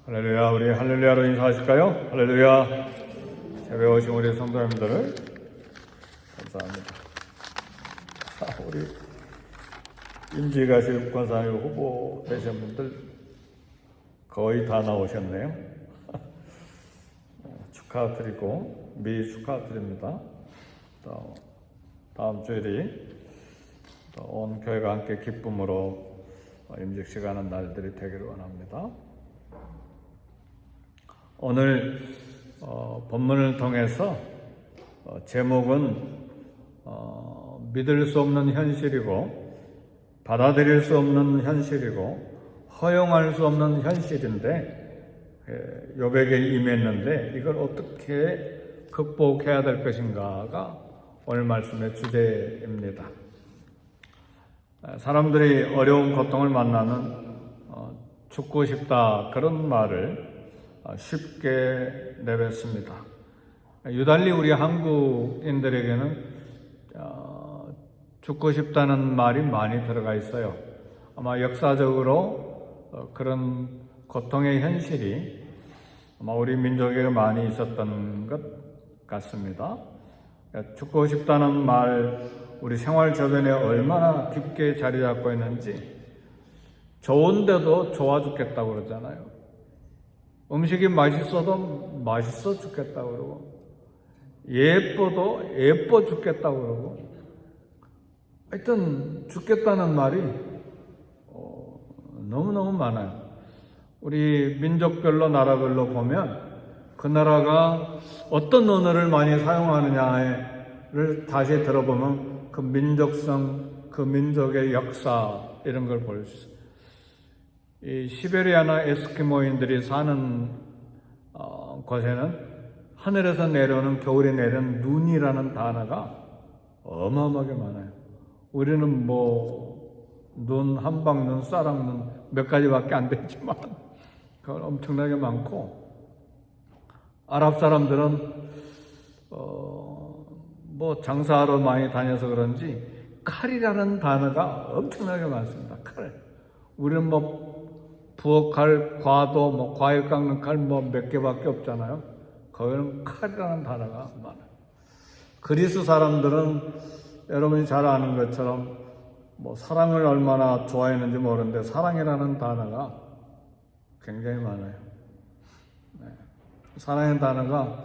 할렐루야. 우리 할렐루야로 인사하실까요? 할렐루야. 새벽에 오신 우리 성도님들을 감사합니다. 우리 임지가실 권사님 후보 되신 분들 거의 다 나오셨네요. 축하드리고 미리 축하드립니다. 다음 주일이 온 교회가 함께 기쁨으로 임직식하는 날들이 되기를 원합니다. 오늘 본문을 통해서 제목은 믿을 수 없는 현실이고 받아들일 수 없는 현실이고 허용할 수 없는 현실인데 욥에게 임했는데 이걸 어떻게 극복해야 될 것인가가 오늘 말씀의 주제입니다. 사람들이 어려운 고통을 만나면 죽고 싶다 그런 말을 쉽게 내뱉습니다. 유달리 우리 한국인들에게는 죽고 싶다는 말이 많이 들어가 있어요. 아마 역사적으로 그런 고통의 현실이 아마 우리 민족에게 많이 있었던 것 같습니다. 죽고 싶다는 말 우리 생활 저변에 얼마나 깊게 자리 잡고 있는지 좋은데도 좋아 죽겠다고 그러잖아요. 음식이 맛있어도 맛있어 죽겠다고 그러고 예뻐도 예뻐 죽겠다고 그러고 하여튼 죽겠다는 말이 너무너무 많아요. 우리 민족별로 나라별로 보면 그 나라가 어떤 언어를 많이 사용하느냐를 다시 들어보면 그 민족성, 그 민족의 역사 이런 걸 볼 수 있어요. 이 시베리아나 에스키모인들이 사는 곳에는 하늘에서 내려오는 겨울에 내리는 눈이라는 단어가 어마어마하게 많아요. 우리는 눈, 한방 눈, 싸락 눈 몇 가지밖에 안 되지만 그건 엄청나게 많고 아랍 사람들은 장사하러 많이 다녀서 그런지 칼이라는 단어가 엄청나게 많습니다. 칼. 우리는 부엌칼, 과도, 과일 깎는 칼 몇 개밖에 없잖아요. 거기는 칼이라는 단어가 많아요. 그리스 사람들은 여러분이 잘 아는 것처럼 사랑을 얼마나 좋아했는지 모르는데 사랑이라는 단어가 굉장히 많아요. 사랑의 단어가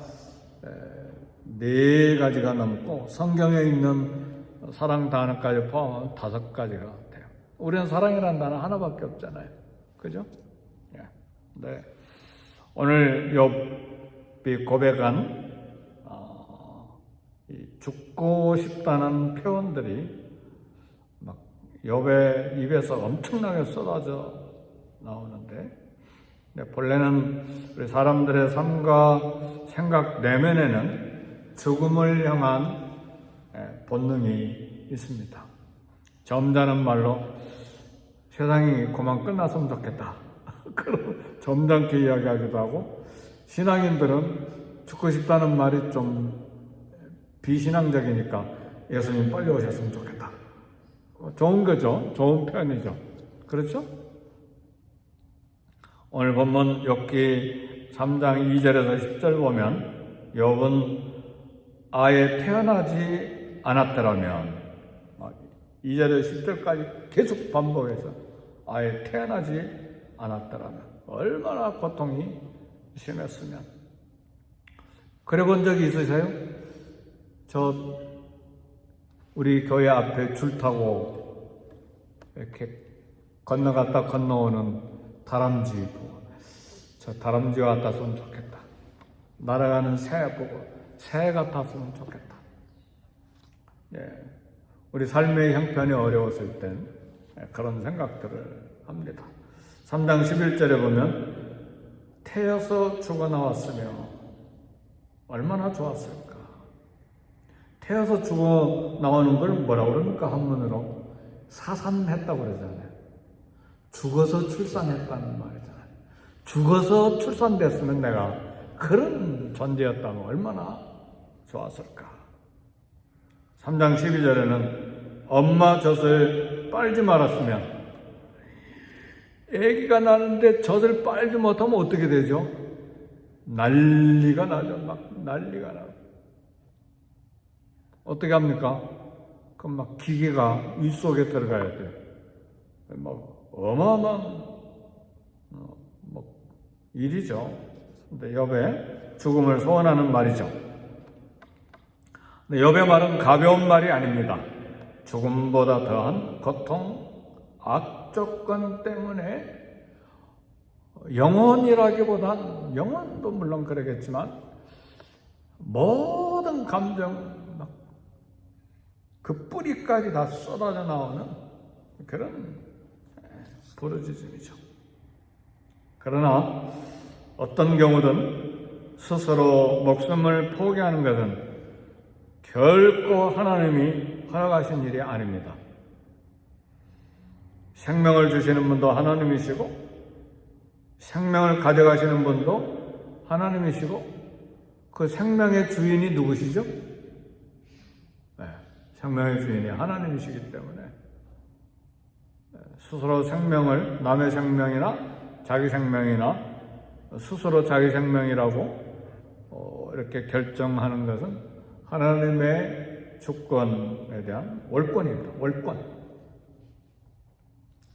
4가지가 넘고 성경에 있는 사랑 단어까지 포함하면 5가지가 돼요. 우리는 사랑이라는 단어 하나밖에 없잖아요. 그죠? 네. 오늘 욥이 고백한 죽고 싶다는 표현들이 막 욥의 입에서 엄청나게 쏟아져 나오는데 본래는 우리 사람들의 삶과 생각 내면에는 죽음을 향한 본능이 있습니다. 점잖은 말로 세상이 그만 끝났으면 좋겠다. 그럼 점잖게 이야기하기도 하고 신앙인들은 죽고 싶다는 말이 좀 비신앙적이니까 예수님 빨리 오셨으면 좋겠다. 좋은 거죠. 좋은 표현이죠. 그렇죠? 오늘 본문 욥기 3장 2절에서 10절 보면 욥은 아예 태어나지 않았더라면 2절에서 10절까지 계속 반복해서 아예 태어나지 않았더라면 얼마나 고통이 심했으면. 그래 본 적이 있으세요? 우리 교회 앞에 줄 타고 이렇게 건너갔다 건너오는 다람쥐 보고 저 다람쥐 같았으면 좋겠다. 날아가는 새 보고 새 같았으면 좋겠다. 우리 삶의 형편이 어려웠을 땐 그런 생각들을 합니다. 3장 11절에 보면 태어서 죽어 나왔으며 얼마나 좋았을까. 태어서 죽어 나오는 걸 뭐라고 그럽니까? 한문으로 사산했다고 그러잖아요. 죽어서 출산했다는 말이잖아요. 죽어서 출산됐으면 내가 그런 존재였다면 얼마나 좋았을까. 3장 12절에는 엄마 젖을 빨지 말았으면 아기가 나는데 젖을 빨지 못하면 어떻게 되죠? 난리가 나죠. 막 난리가 나고. 어떻게 합니까? 그럼 막 기계가 위 속에 들어가야 돼요. 막 어마어마한 일이죠. 근데 욥의 죽음을 소원하는 말이죠. 근데 욥의 말은 가벼운 말이 아닙니다. 죽음보다 더한 고통, 악조건 때문에 영혼이라기보단 영혼도 물론 그러겠지만 모든 감정 그 뿌리까지 다 쏟아져 나오는 그런 부르짖음이죠. 그러나 어떤 경우든 스스로 목숨을 포기하는 것은 결코 하나님이 허락하신 일이 아닙니다. 생명을 주시는 분도 하나님이시고 생명을 가져가시는 분도 하나님이시고 그 생명의 주인이 누구시죠? 네, 생명의 주인이 하나님이시기 때문에 스스로 생명을 남의 생명이나 자기 생명이나 스스로 자기 생명이라고 이렇게 결정하는 것은 하나님의 주권에 대한 월권입니다. 월권.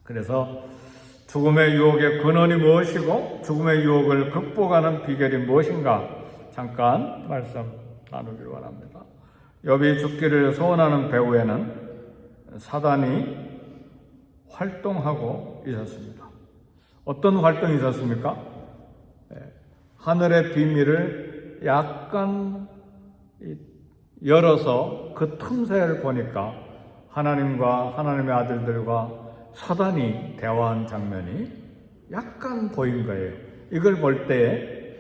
그래서 죽음의 유혹의 근원이 무엇이고 죽음의 유혹을 극복하는 비결이 무엇인가 잠깐 말씀 나누기를 원합니다. 욥이 죽기를 소원하는 배후에는 사단이 활동하고 있었습니다. 어떤 활동이 있었습니까? 하늘의 비밀을 약간 열어서 그 틈새를 보니까 하나님과 하나님의 아들들과 사단이 대화한 장면이 약간 보인 거예요. 이걸 볼 때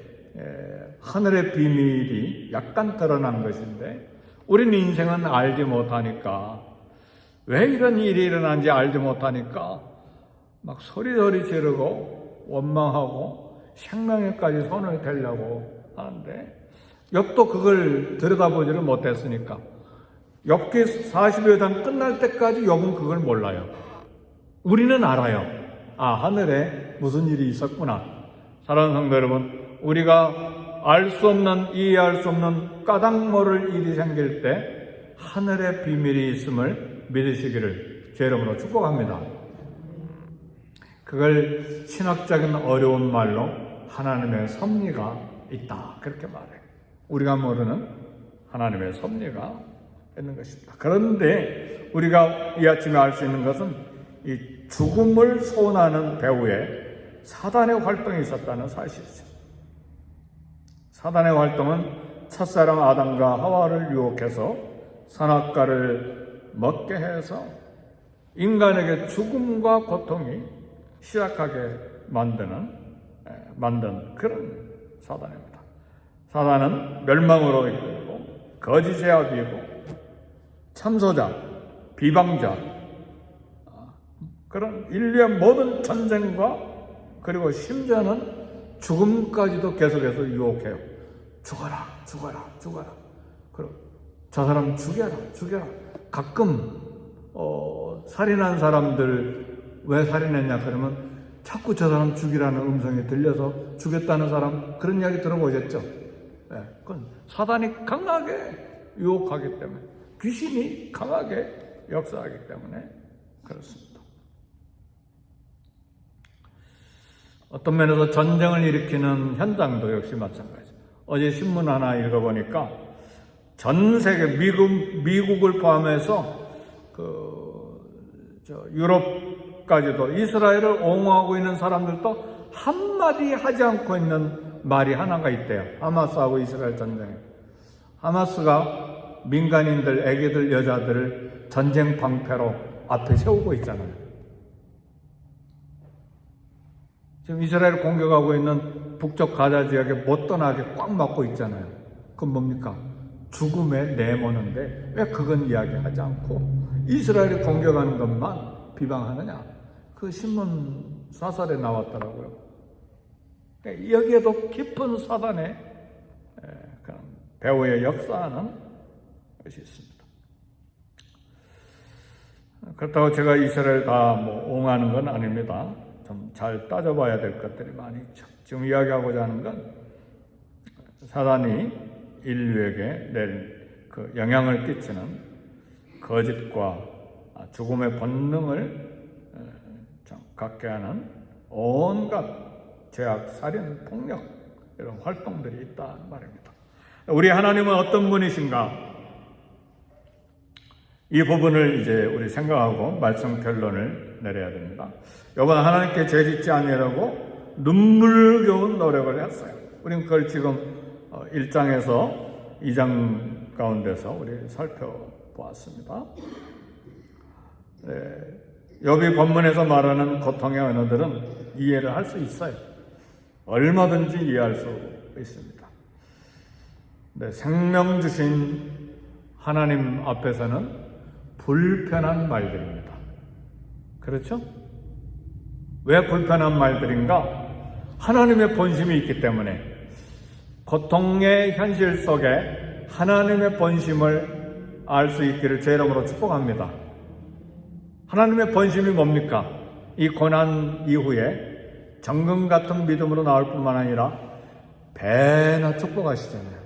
하늘의 비밀이 약간 드러난 것인데 우리는 인생은 알지 못하니까 왜 이런 일이 일어난지 알지 못하니까 막 소리소리 지르고 원망하고 생명에까지 손을 대려고 하는데 욥도 그걸 들여다보지를 못했으니까 욥기 40여 장 끝날 때까지 욥은 그걸 몰라요. 우리는 알아요. 아, 하늘에 무슨 일이 있었구나. 사랑하는 성도 여러분, 우리가 알 수 없는, 이해할 수 없는 까닭 모를 일이 생길 때 하늘의 비밀이 있음을 믿으시기를 제 이름으로 축복합니다. 그걸 신학적인 어려운 말로 하나님의 섭리가 있다. 그렇게 말해요. 우리가 모르는 하나님의 섭리가 있는 것입니다. 그런데 우리가 이 아침에 알 수 있는 것은 이 죽음을 소원하는 배후에 사단의 활동이 있었다는 사실이죠. 사단의 활동은 첫사랑 아담과 하와를 유혹해서 선악과를 먹게 해서 인간에게 죽음과 고통이 시작하게 만든 그런 사단입니다. 사단은 멸망으로 이끌고 거짓의 아비이고 참소자, 비방자, 그런 인류의 모든 전쟁과 그리고 심지어는 죽음까지도 계속해서 유혹해요. 죽어라, 죽어라, 죽어라. 그리고 저 사람 죽여라, 죽여라. 가끔 살인한 사람들 왜 살인했냐 그러면 자꾸 저 사람 죽이라는 음성이 들려서 죽였다는 사람 그런 이야기 들어보셨죠? 네, 그건 사단이 강하게 유혹하기 때문에 귀신이 강하게 역사하기 때문에 그렇습니다. 어떤 면에서 전쟁을 일으키는 현장도 역시 마찬가지죠. 어제 신문 하나 읽어보니까 전 세계 미국을 포함해서 유럽까지도 이스라엘을 옹호하고 있는 사람들도 한마디 하지 않고 있는 말이 하나가 있대요. 하마스하고 이스라엘 전쟁에. 하마스가 민간인들, 애기들, 여자들을 전쟁 방패로 앞에 세우고 있잖아요. 지금 이스라엘을 공격하고 있는 북쪽 가자 지역에 못 떠나게 꽉 막고 있잖아요. 그건 뭡니까? 죽음에 내모는데 왜 그건 이야기하지 않고 이스라엘이 공격하는 것만 비방하느냐? 그 신문 사설에 나왔더라고요. 여기에도 깊은 사단의 그런 배후의 역사하는 것이 있습니다. 그렇다고 제가 이스라엘 다 옹호하는 건 아닙니다. 좀 잘 따져봐야 될 것들이 많이 있죠. 지금 이야기하고자 하는 건 사단이 인류에게 내린 그 영향을 끼치는 거짓과 죽음의 본능을 갖게 하는 온갖 죄악, 살인, 폭력 이런 활동들이 있다는 말입니다. 우리 하나님은 어떤 분이신가? 이 부분을 이제 우리 생각하고 말씀 결론을 내려야 됩니다. 여러분, 하나님께 죄짓지 아니하려고 눈물겨운 노력을 했어요. 우리는 그걸 지금 1장에서 2장 가운데서 우리 살펴보았습니다. 네, 욥이 본문에서 말하는 고통의 언어들은 이해를 할 수 있어요. 얼마든지 이해할 수 있습니다. 네, 생명 주신 하나님 앞에서는 불편한 말들입니다. 그렇죠? 왜 불편한 말들인가? 하나님의 본심이 있기 때문에 고통의 현실 속에 하나님의 본심을 알 수 있기를 제 이름으로 축복합니다. 하나님의 본심이 뭡니까? 이 고난 이후에 정금 같은 믿음으로 나올 뿐만 아니라 배나 축복하시잖아요.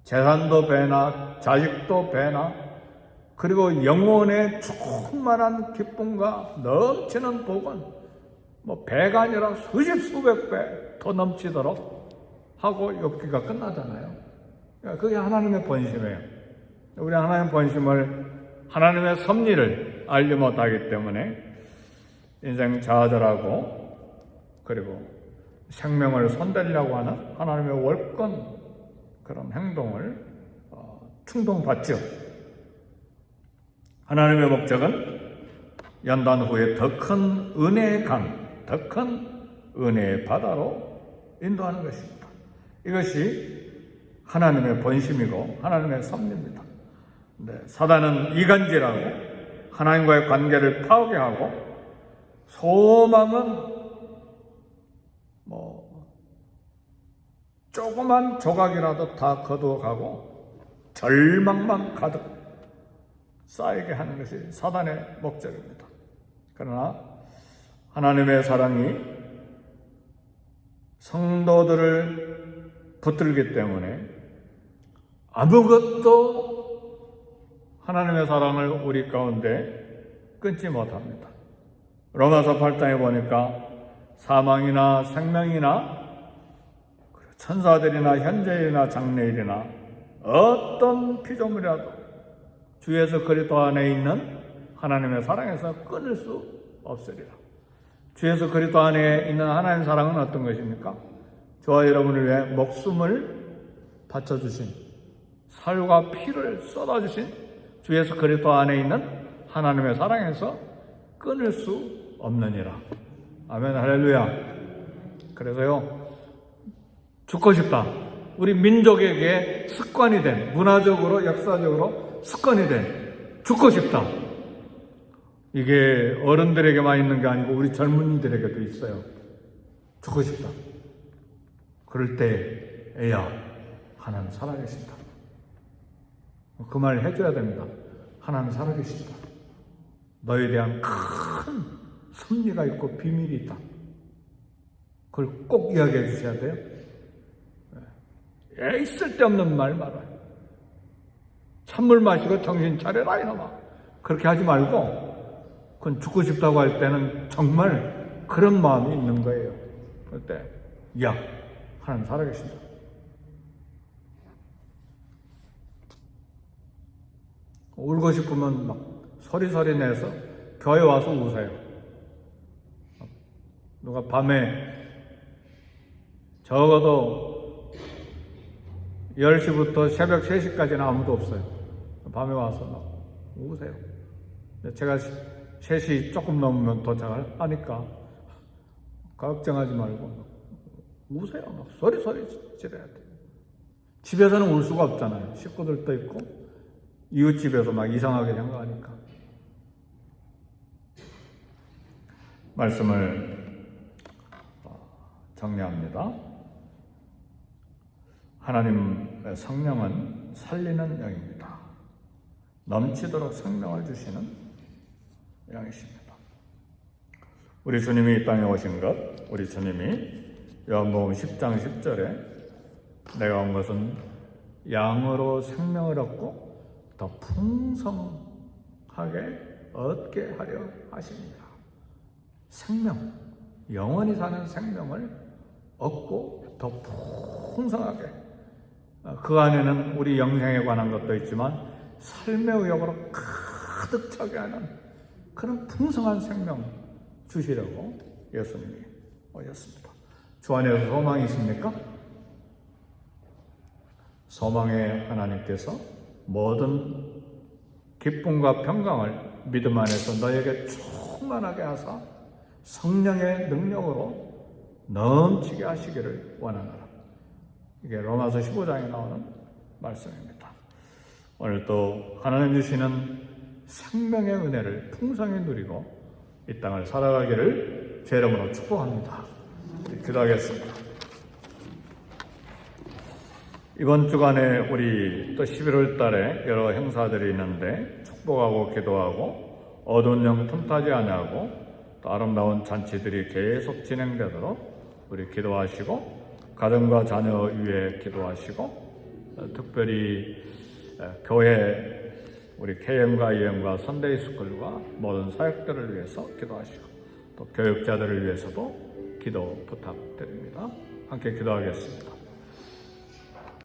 재산도 배나 자식도 배나 그리고 영혼의 충만한 기쁨과 넘치는 복은 배가 아니라 수십 수백 배 더 넘치도록 하고 욥기가 끝나잖아요. 그게 하나님의 본심이에요. 우리 하나님의 본심을, 하나님의 섭리를 알지 못하기 때문에 인생 좌절하고 그리고 생명을 손대려고 하는 하나님의 월권 그런 행동을 충동받죠. 하나님의 목적은 연단 후에 더 큰 은혜의 강, 더 큰 은혜의 바다로 인도하는 것입니다. 이것이 하나님의 본심이고 하나님의 섭리입니다. 네, 사단은 이간질하고 하나님과의 관계를 파괴하고 소망은 조그만 조각이라도 다 거두어가고 절망만 가득 쌓이게 하는 것이 사단의 목적입니다. 그러나 하나님의 사랑이 성도들을 붙들기 때문에 아무것도 하나님의 사랑을 우리 가운데 끊지 못합니다. 로마서 8장에 보니까 사망이나 생명이나 천사들이나 현재일이나 장래일이나 어떤 피조물이라도 주 예수 그리스도 안에 있는 하나님의 사랑에서 끊을 수 없으리라. 주 예수 그리스도 안에 있는 하나님의 사랑은 어떤 것입니까? 저와 여러분을 위해 목숨을 바쳐주신, 살과 피를 쏟아주신 주 예수 그리스도 안에 있는 하나님의 사랑에서 끊을 수 없느니라. 아멘, 할렐루야. 그래서요, 죽고 싶다. 우리 민족에게 습관이 된, 문화적으로 역사적으로 습관이 된 죽고 싶다. 이게 어른들에게만 있는 게 아니고 우리 젊은이들에게도 있어요. 죽고 싶다. 그럴 때에야 하나님 살아계신다. 그 말 해줘야 됩니다. 하나님 살아계신다. 너에 대한 큰 섭리가 있고 비밀이 있다. 그걸 꼭 이야기해 주셔야 돼요. 쓸데없는 말 말아요. 찬물 마시고 정신 차려라 이놈아. 그렇게 하지 말고 그건 죽고 싶다고 할 때는 정말 그런 마음이 있는 거예요. 그때 야, 하나님 살아계신다. 울고 싶으면 막 소리 내서 교회 와서 우세요. 누가 밤에 적어도 10시부터 새벽 3시까지는 아무도 없어요. 밤에 와서 막 우세요. 제가 3시 조금 넘으면 도착을 하니까 걱정하지 말고 우세요. 막 소리 지르야 돼. 집에서는 울 수가 없잖아요. 식구들도 있고 이웃집에서 막 이상하게 생각하니까. 말씀을 정리합니다. 하나님의 성령은 살리는 영입니다. 넘치도록 생명을 주시는 영이십니다. 우리 주님이 이 땅에 오신 것, 우리 주님이 요한복음 10장 10절에 내가 온 것은 양으로 생명을 얻고 더 풍성하게 얻게 하려 하십니다. 생명, 영원히 사는 생명을 얻고 더 풍성하게, 그 안에는 우리 영생에 관한 것도 있지만 삶의 의욕으로 가득 차게 하는 그런 풍성한 생명 주시려고 예수님이 오셨습니다. 주 안에서 소망이 있습니까? 소망의 하나님께서 모든 기쁨과 평강을 믿음 안에서 너에게 충만하게 하사 성령의 능력으로 넘치게 하시기를 원하노라. 이게 로마서 15장에 나오는 말씀입니다. 오늘도 하나님 주시는 생명의 은혜를 풍성히 누리고 이 땅을 살아가기를 제 이름으로 축복합니다. 기도하겠습니다. 이번 주간에 우리 또 11월 달에 여러 행사들이 있는데 축복하고 기도하고 어두운 영 틈타지 아니하고 또 아름다운 잔치들이 계속 진행되도록 우리 기도하시고 가정과 자녀 위에 기도하시고 특별히 교회 우리 KM과 EM과 선데이 스쿨과 모든 사역들을 위해서 기도하시고 또 교육자들을 위해서도 기도 부탁드립니다. 함께 기도하겠습니다.